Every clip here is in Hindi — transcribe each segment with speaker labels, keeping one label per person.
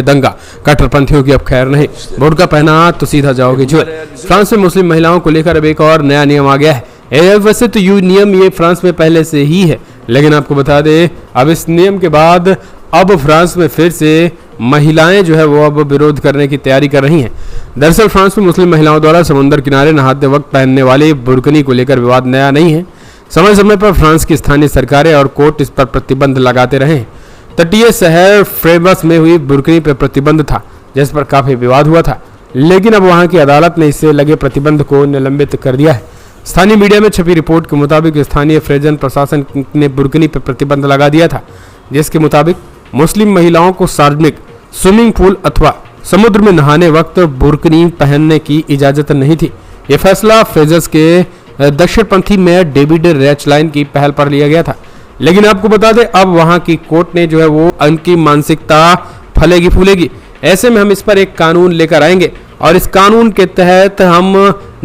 Speaker 1: दंगा कट्टरपंथियों की अब खैर नहीं, बुर्का पहना तो सीधा जाओगे जेल। फ्रांस में मुस्लिम महिलाओं को लेकर अब एक और नया नियम आ गया है। वैसे तो ये नियम ये फ्रांस में पहले से ही है, लेकिन आपको बता दें अब इस नियम के बाद अब फ्रांस में फिर से महिलाएं जो है वो अब विरोध करने की तैयारी कर रही हैं। दरअसल फ्रांस में मुस्लिम महिलाओं द्वारा समुद्र किनारे नहाते वक्त पहनने वाले बुर्कनी को लेकर विवाद नया नहीं है। समय समय पर फ्रांस की स्थानीय सरकारें और कोर्ट इस पर प्रतिबंध लगाते रहे हैं। तटीय शहर फ्रेबस में हुई बुर्कनी पर प्रतिबंध था, जिस पर काफी विवाद हुआ था, लेकिन अब वहां की अदालत ने इससे लगे प्रतिबंध को निलंबित कर दिया है। स्थानीय मीडिया में छपी रिपोर्ट के मुताबिक स्थानीय फ्रेजन प्रशासन ने बुर्कनी पर प्रतिबंध लगा दिया था, जिसके मुताबिक मुस्लिम महिलाओं को सार्वजनिक स्विमिंग पूल अथवा समुद्र में नहाने वक्त बुर्कनी पहनने की इजाजत नहीं थी। यह फैसला फ्रेजस के दक्षिणपंथी मेयर डेविड रेचलाइन की पहल पर लिया गया था, लेकिन आपको बता दें अब वहां की कोर्ट ने जो है वो उनकी मानसिकता फलेगी फूलेगी। ऐसे में हम इस पर एक कानून लेकर आएंगे और इस कानून के तहत हम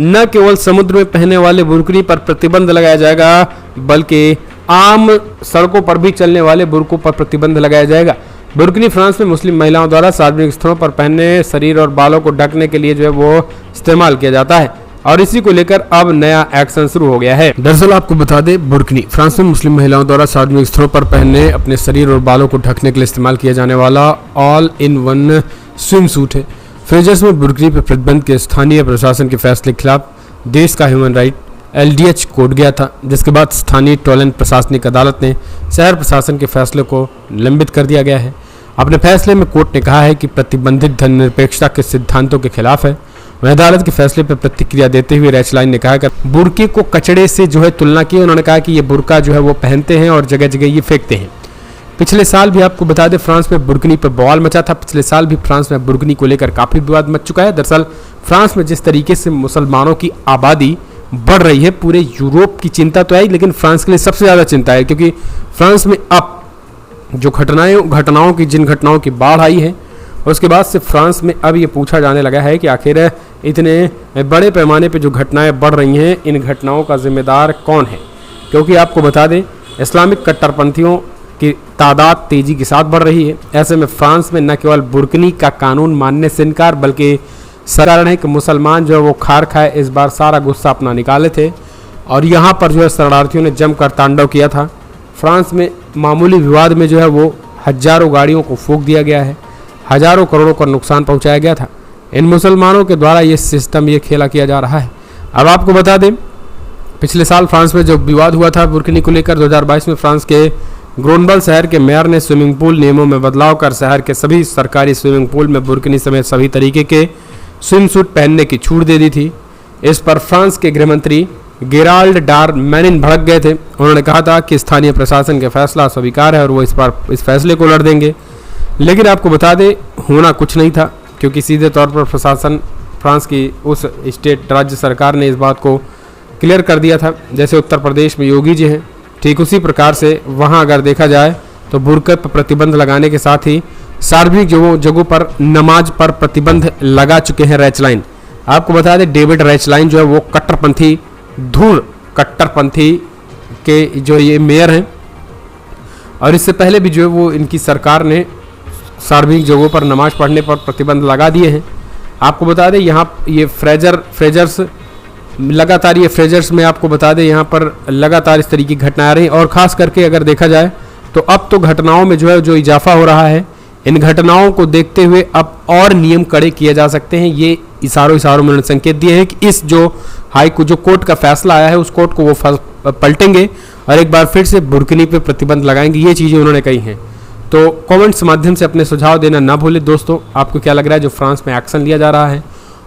Speaker 1: न केवल समुद्र में पहनने वाले बुर्कनी पर प्रतिबंध लगाया जाएगा, बल्कि आम सड़कों पर भी चलने वाले बुर्कों पर प्रतिबंध लगाया जाएगा। बुर्कनी फ्रांस में मुस्लिम महिलाओं द्वारा सार्वजनिक स्थलों पर पहनने, शरीर और बालों को ढकने के लिए जो है वो इस्तेमाल किया जाता है और इसी को लेकर अब नया एक्शन शुरू हो गया है। दरअसल आपको बता दें बुर्कनी फ्रांस में मुस्लिम महिलाओं द्वारा सार्वजनिक स्थलों पर पहनने, अपने शरीर और बालों को ढकने के लिए इस्तेमाल किया जाने वाला all in one swim suit है। फ्रेजर्स में बुर्कनी पर प्रतिबंध के स्थानीय प्रशासन के फैसले के खिलाफ देश का ह्यूमन राइट LDH कोर्ट गया था, जिसके बाद स्थानीय टोलेंट प्रशासनिक अदालत ने शहर प्रशासन के फैसले को निलंबित कर दिया गया है। अपने फैसले में कोर्ट ने कहा है कि प्रतिबंधित धर्मनिरपेक्षता के सिद्धांतों के खिलाफ है। वह अदालत के फैसले पर प्रतिक्रिया देते हुए रेचलाइन ने कहा कि बुर्के को कचड़े से जो है तुलना की। उन्होंने कहा कि ये बुर्का जो है वो पहनते हैं और जगह जगह ये फेंकते हैं। पिछले साल भी आपको बता दें फ्रांस में बुर्कनी पर बवाल मचा था। पिछले साल भी फ्रांस में बुर्कनी को लेकर काफी विवाद मच चुका है। दरअसल फ्रांस में जिस तरीके से मुसलमानों की आबादी बढ़ रही है, पूरे यूरोप की चिंता तो आई, लेकिन फ्रांस के लिए सबसे ज्यादा चिंता है, क्योंकि फ्रांस में अब जो जिन घटनाओं की बाढ़ आई है उसके बाद से फ्रांस में अब ये पूछा जाने लगा है कि आखिर इतने बड़े पैमाने पे जो घटनाएं बढ़ रही हैं, इन घटनाओं का जिम्मेदार कौन है। क्योंकि आपको बता दें इस्लामिक कट्टरपंथियों की तादाद तेजी के साथ बढ़ रही है। ऐसे में फ्रांस में न केवल बुर्कनी का कानून मानने से इनकार, बल्कि सरकार है कि मुसलमान जो है वो खार खाए इस बार सारा गुस्सा अपना निकाले थे और यहाँ पर जो है शरणार्थियों ने जमकर तांडव किया था। फ्रांस में मामूली विवाद में जो है वो हजारों गाड़ियों को फूंक दिया गया है, हजारों करोड़ों का नुकसान पहुंचाया गया था। इन मुसलमानों के द्वारा ये सिस्टम, ये खेला किया जा रहा है। अब आपको बता दें पिछले साल फ्रांस में जो विवाद हुआ था बुर्कनी को लेकर, 2022 में फ्रांस के ग्रोनबल शहर के मेयर ने स्विमिंग पूल नियमों में बदलाव कर शहर के सभी सरकारी स्विमिंग पूल में बुर्कनी समेत सभी तरीके के स्विम सूट पहनने की छूट दे दी थी। इस पर फ्रांस के गृहमंत्री गेराल्ड डारमैनिन भड़क गए थे। उन्होंने कहा था कि स्थानीय प्रशासन का फैसला स्वीकार है और वो इस फैसले को लड़ देंगे। लेकिन आपको बता दें होना कुछ नहीं था, क्योंकि सीधे तौर पर प्रशासन फ्रांस की उस स्टेट राज्य सरकार ने इस बात को क्लियर कर दिया था। जैसे उत्तर प्रदेश में योगी जी हैं, ठीक उसी प्रकार से वहाँ अगर देखा जाए तो बुर्के पर प्रतिबंध लगाने के साथ ही सार्वजनिक जगहों पर नमाज पर प्रतिबंध लगा चुके हैं रेचलाइन। आपको बता दें डेविड रेचलाइन जो है वो कट्टरपंथी के जो ये मेयर हैं और इससे पहले भी जो है वो इनकी सरकार ने सार्वजनिक जगहों पर नमाज पढ़ने पर प्रतिबंध लगा दिए हैं। आपको बता दें यहाँ ये फ्रेजर्स में आपको बता दें यहाँ पर लगातार इस तरीके की घटनाएं आ रही हैं और ख़ास करके अगर देखा जाए तो अब तो घटनाओं में जो इजाफा हो रहा है, इन घटनाओं को देखते हुए अब और नियम कड़े किए जा सकते हैं। ये इशारों में उन्होंने संकेत दिए हैं कि इस जो कोर्ट का फैसला आया है उस कोर्ट को वो पलटेंगे और एक बार फिर से बुर्कनी पे प्रतिबंध लगाएंगे। ये चीज़ें उन्होंने कही हैं। तो कमेंट्स माध्यम से अपने सुझाव देना ना भूलें। दोस्तों आपको क्या लग रहा है जो फ्रांस में एक्शन लिया जा रहा है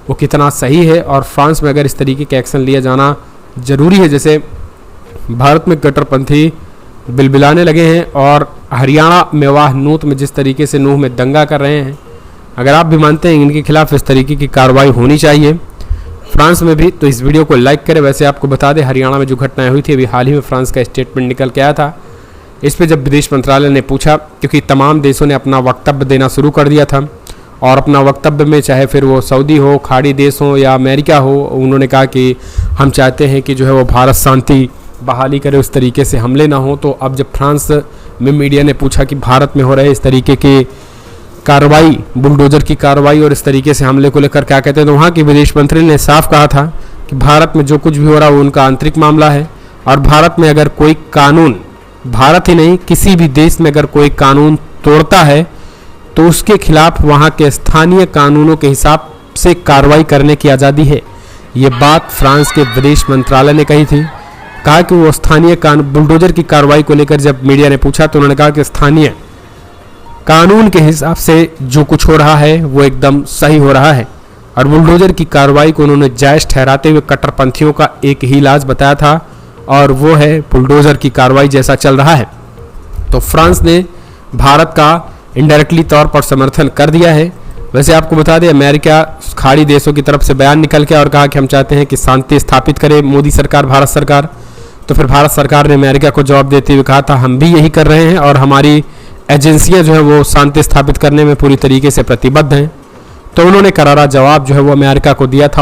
Speaker 1: वो कितना सही है और फ्रांस में अगर इस तरीके के एक्शन लिया जाना ज़रूरी है, जैसे भारत में कट्टरपंथी बिलबिलाने लगे हैं और हरियाणा मेवाह नूत में जिस तरीके से नूह में दंगा कर रहे हैं, अगर आप भी मानते हैं इनके खिलाफ इस तरीके की कार्रवाई होनी चाहिए फ्रांस में भी, तो इस वीडियो को लाइक करें। वैसे आपको बता दें हरियाणा में जो घटनाएं हुई थी अभी हाल ही में फ्रांस का स्टेटमेंट निकल के आया था। इस पर जब विदेश मंत्रालय ने पूछा, क्योंकि तमाम देशों ने अपना वक्तव्य देना शुरू कर दिया था और अपना वक्तव्य में चाहे फिर वो सऊदी हो, खाड़ी देश हो या अमेरिका हो, उन्होंने कहा कि हम चाहते हैं कि जो है वो भारत शांति बहाली करे, उस तरीके से हमले ना हो। तो अब जब फ्रांस में मीडिया ने पूछा कि भारत में हो रहे इस तरीके के कार्रवाई, बुलडोजर की कार्रवाई और इस तरीके से हमले को लेकर क्या कहते हैं, तो वहाँ के विदेश मंत्री ने साफ कहा था कि भारत में जो कुछ भी हो रहा है वो उनका आंतरिक मामला है, और भारत में अगर कोई कानून, भारत ही नहीं किसी भी देश में अगर कोई कानून तोड़ता है तो उसके खिलाफ वहाँ के स्थानीय कानूनों के हिसाब से कार्रवाई करने की आज़ादी है। ये बात फ्रांस के विदेश मंत्रालय ने कही थी। कहा कि वो स्थानीय बुलडोजर की कार्रवाई को लेकर जब मीडिया ने पूछा तो उन्होंने कहा कि स्थानीय कानून के हिसाब से जो कुछ हो रहा है वो एकदम सही हो रहा है, और बुलडोजर की कार्रवाई को उन्होंने जायज़ ठहराते हुए कट्टरपंथियों का एक ही इलाज बताया था, और वो है बुलडोजर की कार्रवाई जैसा चल रहा है। तो फ्रांस ने भारत का इनडायरेक्टली तौर पर समर्थन कर दिया है। वैसे आपको बता दें, अमेरिका खाड़ी देशों की तरफ से बयान निकल के और कहा कि हम चाहते हैं कि शांति स्थापित करे मोदी सरकार, भारत सरकार। तो फिर भारत सरकार ने अमेरिका को जवाब देते हुए कहा था हम भी यही कर रहे हैं और हमारी एजेंसियां जो है वो शांति स्थापित करने में पूरी तरीके से प्रतिबद्ध हैं। तो उन्होंने करारा जवाब जो है वो अमेरिका को दिया था और